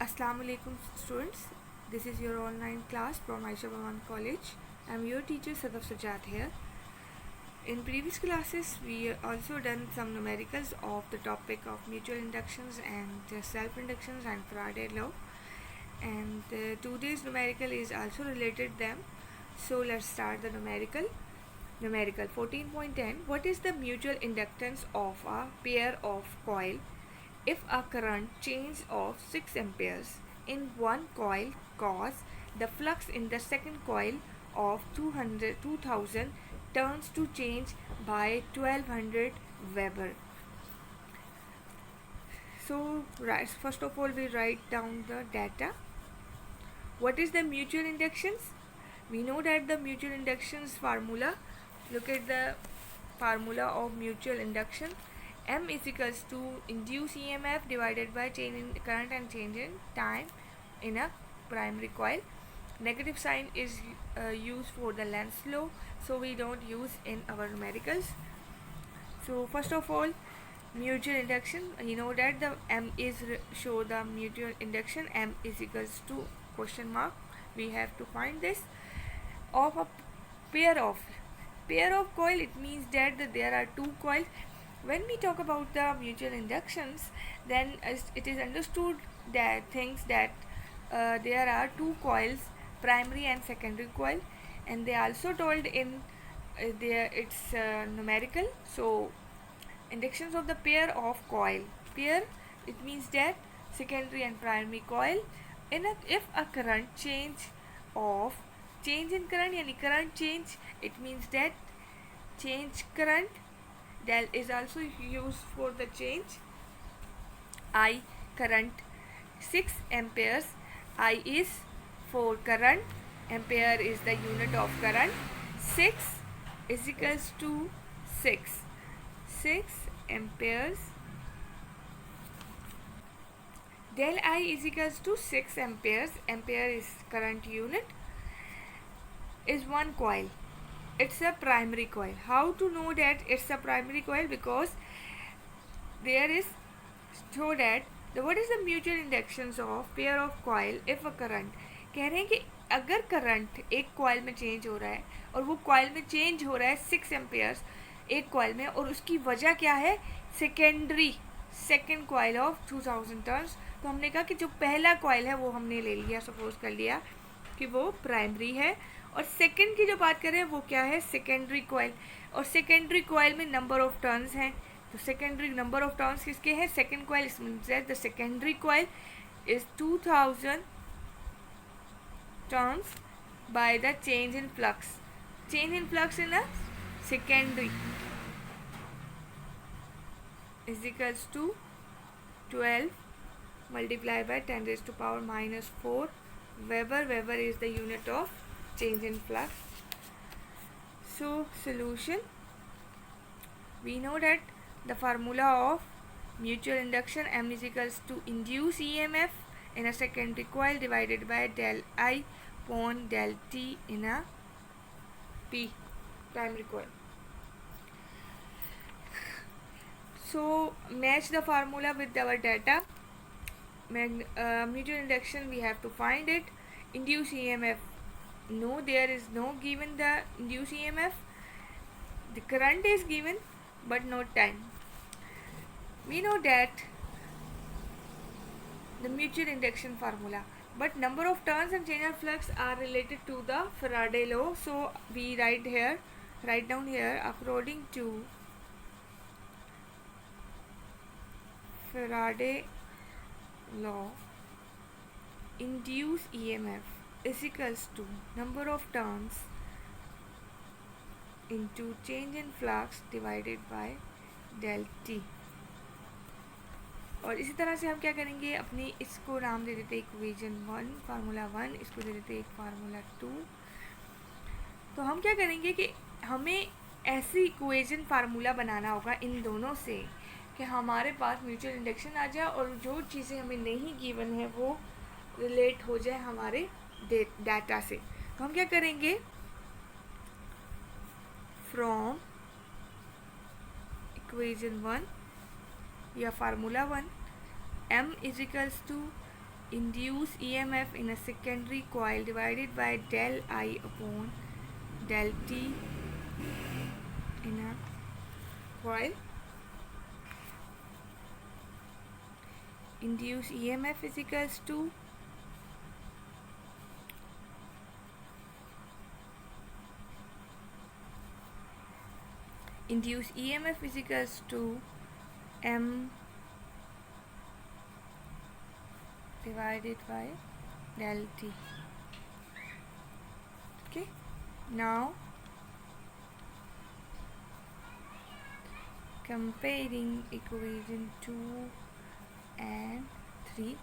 Assalamu alaikum students. This is your online class from Aisha Bhawan College. I'm your teacher Sadaf Sajad here. In previous classes, we also done some numericals of the topic of mutual inductions and self-inductions and Faraday law. And today's numerical is also related them. So let's start the numerical. Numerical 14.10. What is the mutual inductance of a pair of coil if a current change of 6 amperes in one coil cause the flux in the second coil of 2000 turns to change by 1200 Weber? So first of all we write down the data. What is the mutual inductions? We know that the mutual inductions formula, look at the formula of mutual induction. M is equals to induced EMF divided by change in current and change in time in a primary coil. Negative sign is used for the Lenz's law, so we don't use in our numericals. So first of all, mutual induction, you know that the M is show the mutual induction. M is equals to question mark. We have to find this of a pair of coil. It means that there are two coils. When we talk about the mutual inductions, then it is understood that there are two coils, primary and secondary coil, and they also told in it's numerical. So inductions of the pair of coil. Pair, it means that secondary and primary coil. If a current change in current, yani current change, it means that change current. Del is also used for the change. I, current 6 amperes. I is for current, ampere is the unit of current. 6 is equals to 6 amperes. Del I is equals to 6 amperes. Ampere is current unit. Is one coil. It's a primary coil. How to know that it's a primary coil? Because there is show that what is the mutual inductions of pair of coil if a current. कह रहे हैं कि अगर current एक coil में change हो रहा है और वो कॉइल में चेंज हो रहा है 6 एम्पियर्स एक कॉइल में, और उसकी वजह क्या है? Second coil of 2000 turns. तो हमने कहा कि जो पहला कॉइल है वो हमने ले लिया, सपोज कर लिया कि वो प्राइमरी है, और सेकेंड की जो बात करें वो क्या है? Secondary coil. और सेकेंडरी कॉइल में नंबर ऑफ टर्न्स हैं, तो सेकेंडरी नंबर ऑफ टर्न्स किसके हैं? Second coil. Means that the secondary coil is 2000 turns by the change in flux. Change in flux in a secondary is equals to 12 multiplied by 10 raised to power minus 4 Weber. Weber is the unit of change in flux. So solution, we know that the formula of mutual induction, M is equals to induced EMF in a secondary coil divided by del I upon del T in a primary coil. So match the formula with our data. Mutual induction, we have to find it. Induced EMF, no, there is no given the induced EMF. The current is given but no time. We know that the mutual induction formula, but number of turns and change of flux are related to the Faraday law. So we write down here, according to Faraday law, induced EMF is equals to number of turns into change in flux divided by del T. और इसी तरह से हम क्या करेंगे, अपनी इसको नाम दे देते इक्वेशन 1, फार्मूला 1, इसको दे देते एक फार्मूला 2. तो हम क्या करेंगे कि हमें ऐसी इक्वेशन फार्मूला बनाना होगा इन दोनों से कि हमारे पास म्यूचुअल इंडक्शन आ जाए और जो चीज़ें हमें नहीं गिवन है वो रिलेट हो जाए हमारे डाटा से. तो हम क्या करेंगे, फ्रॉम इक्वेशन 1 या formula 1, M is equals to induced EMF in a secondary coil divided by del I upon del T in a coil. Induced EMF is equals to M divided by del T. Okay, now comparing equation 2 and 3.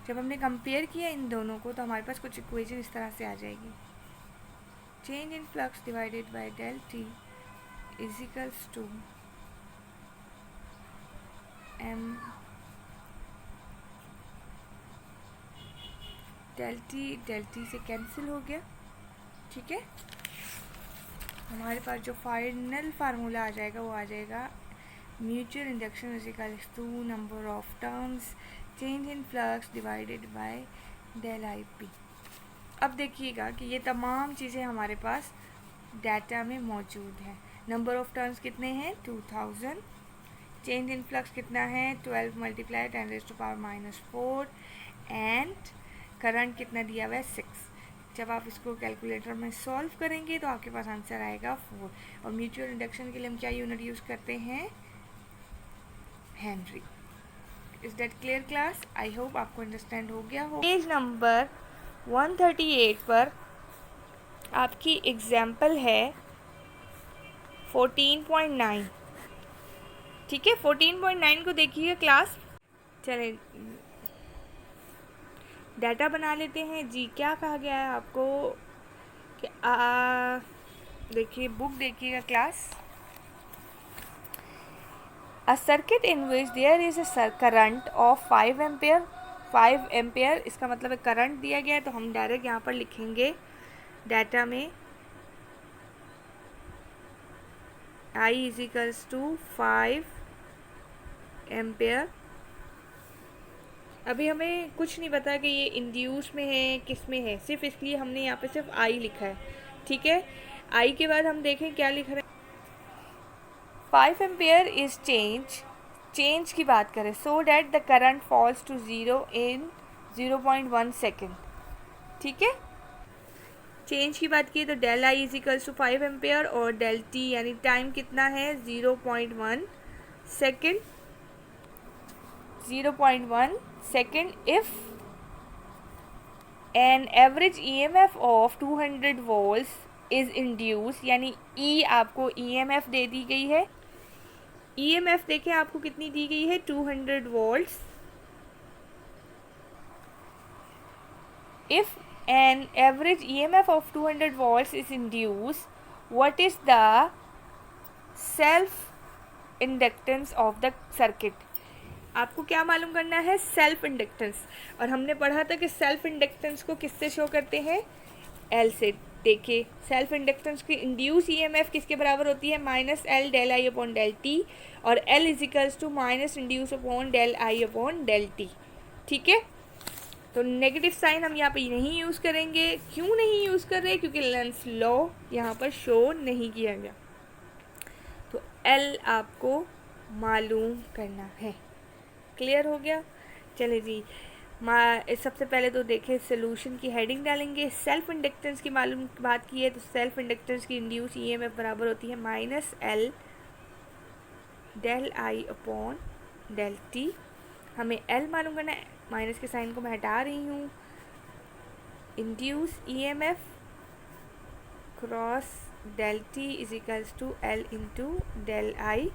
जब हमने compare किया इन दोनों को तो हमारे पास कुछ equation इस तरह से आ जाएगी. Change in flux divided by del T is equals to M del T से कैंसिल हो गया. ठीक है, हमारे पास जो फाइनल फार्मूला आ जाएगा वो आ जाएगा mutual induction is equals to number of turns change in flux divided by del I P. अब देखिएगा कि ये तमाम चीज़ें हमारे पास डाटा में मौजूद हैं. नंबर ऑफ टर्म्स कितने हैं 2000. चेंज इन फ्लक्स कितना है 12 मल्टीप्लाई 10⁻⁴ एंड करंट कितना दिया हुआ है 6. जब आप इसको कैलकुलेटर में सॉल्व करेंगे तो आपके पास आंसर आएगा 4. और म्यूचुअल इंडक्शन के लिए हम क्या यूनिट यूज़ करते हैं Henry. Is that clear class? I hope आपको अंडरस्टैंड हो गया हो. पेज नंबर 138 पर आपकी एग्जाम्पल है 14.9. ठीक है, 14.9 को देखिएगा क्लास. चले डाटा बना लेते हैं जी. क्या कहा गया है आपको कि देखिए बुक देखिएगा class. A circuit in which there is a current of 5 ampere. 5 ampere इसका मतलब है करंट दिया गया है, तो हम डायरेक्ट यहाँ पर लिखेंगे डाटा में I is equals to 5 ampere. अभी हमें कुछ नहीं पता कि ये इंड्यूस में है किस में है, सिर्फ इसलिए हमने यहाँ पे सिर्फ I लिखा है. ठीक है, I के बाद हम देखें क्या लिख रहे हैं. 5 एम्पेयर इज चेंज की बात करें so that the current falls to 0 in 0.1 second. ठीक है, चेंज की बात की तो del I is equals to 5 ampere और डेल टी यानी टाइम कितना है 0.1 second. 0.1 second if an average EMF of 200 volts is induce. यानी E आपको EMF दे दी गई है. EMF देखें आपको कितनी दी गई है 200 volts. If an average EMF of 200 volts is induce what is the self inductance of the circuit. आपको क्या मालूम करना है सेल्फ इंडक्टेंस. और हमने पढ़ा था कि सेल्फ इंडक्टेंस को किससे शो करते हैं L से. देखिए सेल्फ इंडक्टेंस की इंड्यूस EMF किसके बराबर होती है -L del I upon del T और L is equals to minus induce upon del I upon del T. ठीक है, तो नेगेटिव साइन हम यहाँ पे नहीं यूज़ करेंगे. क्यों नहीं यूज़ कर रहे? क्योंकि लेंस लॉ यहाँ पर शो नहीं किया गया. तो L आपको मालूम करना है. क्लियर हो गया? चले जी, सबसे पहले तो देखें सोल्यूशन की हेडिंग डालेंगे. सेल्फ इंडक्टेंस की मालूम बात की है तो सेल्फ इंडक्टेंस की इंड्यूस EMF बराबर होती है -L del I upon del T. हमें L मालूम करना है, माइनस के साइन को मैं हटा रही हूँ. Induce EMF cross del T is equals to L into del I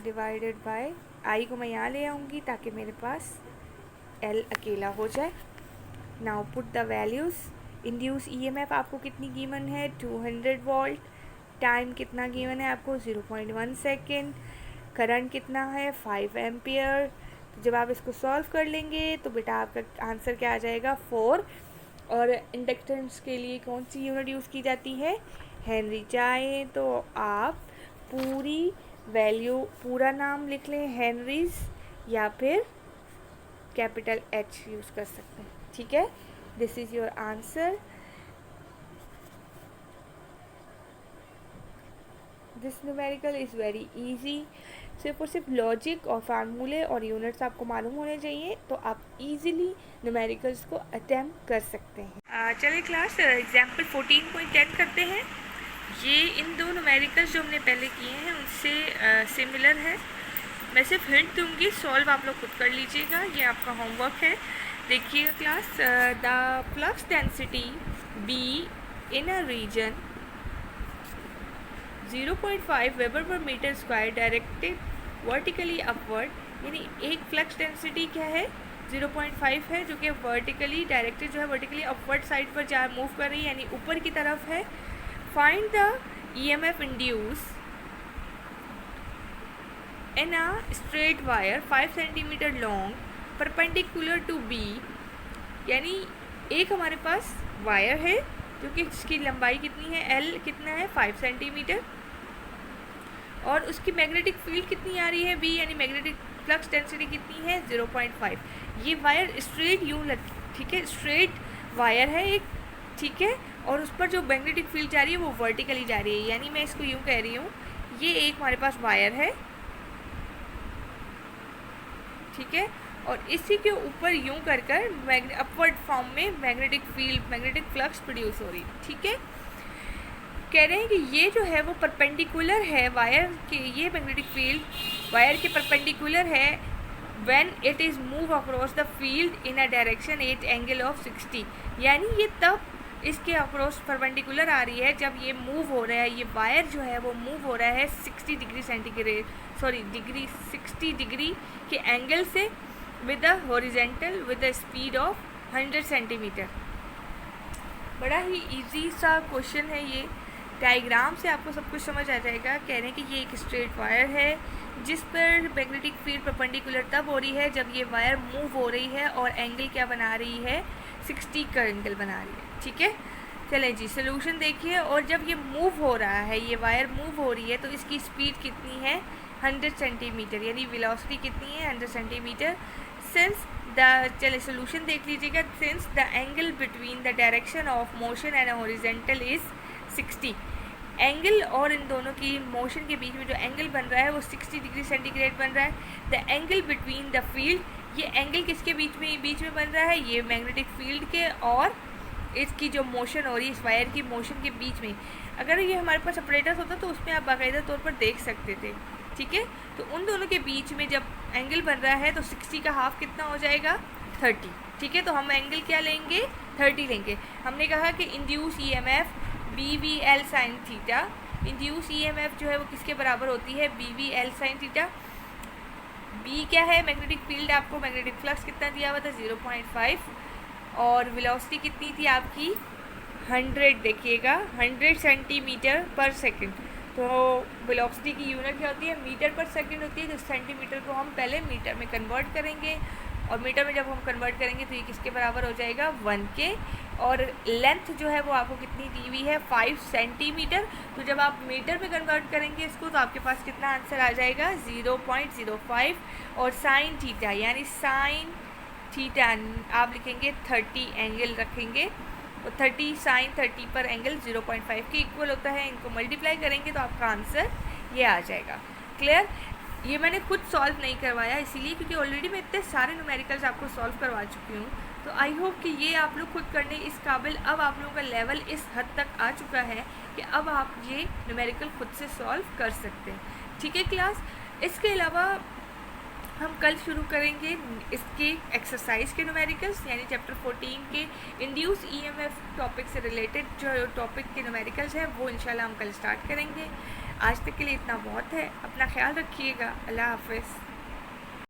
divided by I को मैं यहाँ ले आऊँगी ताकि मेरे पास L अकेला हो जाए. Now put the values. Induce EMF आपको कितनी गिवन है 200 वोल्ट. टाइम कितना गिवन है आपको 0.1 सेकेंड. करंट कितना है 5 एम्पियर. तो जब आप इसको सॉल्व कर लेंगे तो बेटा आपका आंसर क्या आ जाएगा 4. और इंडक्टेंस के लिए कौन सी यूनिट यूज़ की जाती है हेनरी. चाहे तो आप पूरी वैल्यू पूरा नाम लिख लें हेनरीज, या फिर कैपिटल H यूज़ कर सकते हैं, ठीक है। This is your answer. This numerical is very easy. सिर्फ और सिर्फ लॉजिक और फार्मूले और यूनिट्स आपको मालूम होने चाहिए, तो आप इजीली न्यूमेरिकल्स को अटेम्प्ट कर सकते हैं। चलिए क्लास एग्जाम्पल 14.10 करते हैं। ये इन दो न्यूमेरिकल्स जो हमने पहले किए हैं उनसे सिमिलर है। मैं सिर्फ हिंट दूंगी, सॉल्व आप लोग खुद कर लीजिएगा, ये आपका होमवर्क है। देखिएगा class, the flux density B in a region 0.5 weber per metre square directed vertically upward, यानी एक फ्लक्स डेंसिटी क्या है 0.5 है, जो कि वर्टिकली डायरेक्टेड जो है वर्टिकली अपवर्ड साइड पर जा मूव कर रही है, यानी ऊपर की तरफ है। Find the EMF induce in a straight wire 5 centimetre long perpendicular to B, यानी एक हमारे पास वायर है जो कि इसकी लंबाई कितनी है, L कितना है 5 सेंटीमीटर, और उसकी मैग्नेटिक फील्ड कितनी आ रही है B, यानी मैग्नेटिक फ्लक्स डेंसिटी कितनी है 0.5। ये वायर स्ट्रेट यूँ ठीक है, स्ट्रेट वायर है एक, ठीक है, और उस पर जो मैग्नेटिक फील्ड जा रही है वो वर्टिकली जा रही है, यानी मैं इसको यूँ कह रही हूँ, ये एक हमारे पास वायर है, ठीक है, और इसी के ऊपर यूँ कर अपवर्ड फॉर्म में magnetic field magnetic flux produce हो रही है, ठीक है। कह रहे हैं कि ये जो है वो परपेंडिकुलर है वायर के, ये मैग्नेटिक फील्ड वायर के परपेंडिकुलर है when it is move across the field in a direction at angle of 60, यानी ये तब इसके अक्रॉस परपेंडिकुलर आ रही है जब ये मूव हो रहा है, ये वायर जो है वो मूव हो रहा है 60 डिग्री सेंटीग्रेड 60 डिग्री के एंगल से with a horizontal with a speed of 100 centimetre. बड़ा ही इजी सा क्वेश्चन है ये, डायग्राम से आपको सब कुछ समझ आ जाएगा। कह रहे हैं कि ये एक स्ट्रेट वायर है जिस पर मैग्नेटिक फील्ड परपेंडिकुलर तब हो रही है जब ये वायर मूव हो रही है और एंगल क्या बना रही है 60 का एंगल बना रही है, ठीक है। चलें जी सोल्यूशन देखिए, और जब ये मूव हो रहा है, ये वायर मूव हो रही है, तो इसकी स्पीड कितनी है 100 सेंटीमीटर, यानी वेलोसिटी कितनी है 100 सेंटीमीटर। सिंस चलिए सोल्यूशन देख लीजिएगा। Since the angle between the direction of motion and horizontal is 60, angle और इन दोनों की मोशन के बीच में जो एंगल बन रहा है वो 60 डिग्री सेंटीग्रेड बन रहा है। The angle between the field, ये एंगल किसके बीच में बन रहा है, ये मैग्नेटिक फील्ड के और इसकी जो मोशन हो रही है इस वायर की मोशन के बीच में। अगर ये हमारे पास ऑपरेटर्स होता तो उसमें आप बाकायदा तौर पर देख सकते थे, ठीक है। तो उन दोनों के बीच में जब एंगल बन रहा है तो 60 का हाफ कितना हो जाएगा 30, ठीक है। तो हम एंगल क्या लेंगे 30 लेंगे। हमने कहा कि induce EMF BVL sine theta, induce EMF जो है वो किसके बराबर होती है BVL साइन थीटा। B क्या है मैग्नेटिक फील्ड, आपको मैग्नेटिक फ्लक्स कितना दिया हुआ था 0.5, और वेलोसिटी कितनी थी आपकी 100, देखिएगा 100 सेंटीमीटर पर सेकंड। तो वेलोसिटी की यूनिट क्या होती है मीटर पर सेकंड होती है, तो सेंटीमीटर को हम पहले मीटर में कन्वर्ट करेंगे, और मीटर में जब हम कन्वर्ट करेंगे तो ये किसके बराबर हो जाएगा 1 के, और लेंथ जो है वो आपको कितनी दी हुई है 5 सेंटीमीटर। तो जब आप मीटर में कन्वर्ट करेंगे इसको तो आपके पास कितना आंसर आ जाएगा 0.05, और साइन थीटा यानी साइन थीटा आप लिखेंगे 30 एंगल रखेंगे, तो 30 साइन 30 पर एंगल 0.5 के इक्वल होता है। इनको मल्टीप्लाई करेंगे तो आपका आंसर ये आ जाएगा। क्लियर। ये मैंने खुद सॉल्व नहीं करवाया इसीलिए क्योंकि ऑलरेडी मैं इतने सारे न्यूमेरिकल्स आपको सॉल्व करवा चुकी हूँ, तो आई होप कि ये आप लोग खुद करने इस काबिल, अब आप लोगों का लेवल इस हद तक आ चुका है कि अब आप ये न्यूमेरिकल खुद से सॉल्व कर सकते हैं, ठीक है क्लास। इसके अलावा हम कल शुरू करेंगे इसके एक्सरसाइज के न्यूमेरिकल्स, यानी चैप्टर 14 के इंड्यूस EMF टॉपिक से रिलेटेड जो टॉपिक के न्यूमेरिकल्स हैं वो इंशाल्लाह हम कल स्टार्ट करेंगे। आज तक के लिए इतना बहुत है, अपना ख्याल रखिएगा, अल्लाह हाफ़िज़।